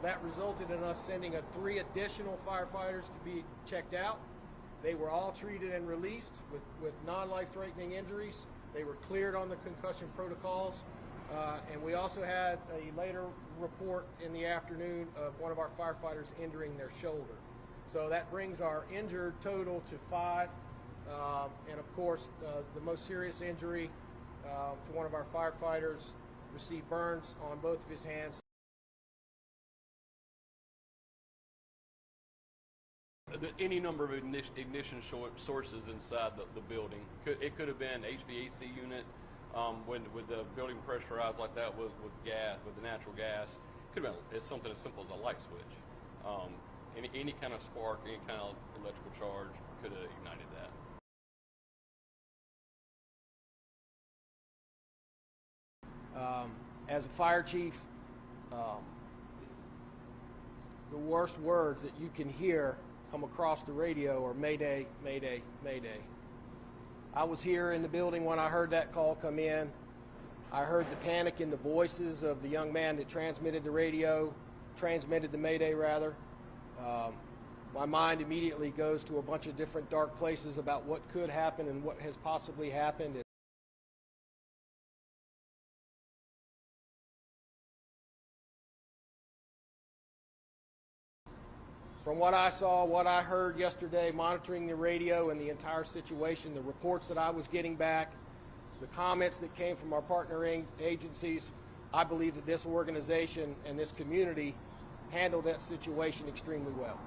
that resulted in us sending 3 additional firefighters to be checked out. They were all treated and released with non-life-threatening injuries. They were cleared on the concussion protocols. And we also had a later report in the afternoon of one of our firefighters injuring their shoulder. So that brings our injured total to 5. And of course, the most serious injury to one of our firefighters received burns on both of his hands. Any number of ignition sources inside the building. It could have been HVAC unit with the building pressurized like that with gas, with the natural gas. Could have been something as simple as a light switch. Any kind of spark, any kind of electrical charge could have ignited that. As a fire chief, the worst words that you can hear come across the radio are Mayday, Mayday, Mayday. I was here in the building when I heard that call come in. I heard the panic in the voices of the young man that transmitted the Mayday rather. My mind immediately goes to a bunch of different dark places about what could happen and what has possibly happened. From what I saw, what I heard yesterday, monitoring the radio and the entire situation, the reports that I was getting back, the comments that came from our partnering agencies, I believe that this organization and this community handled that situation extremely well.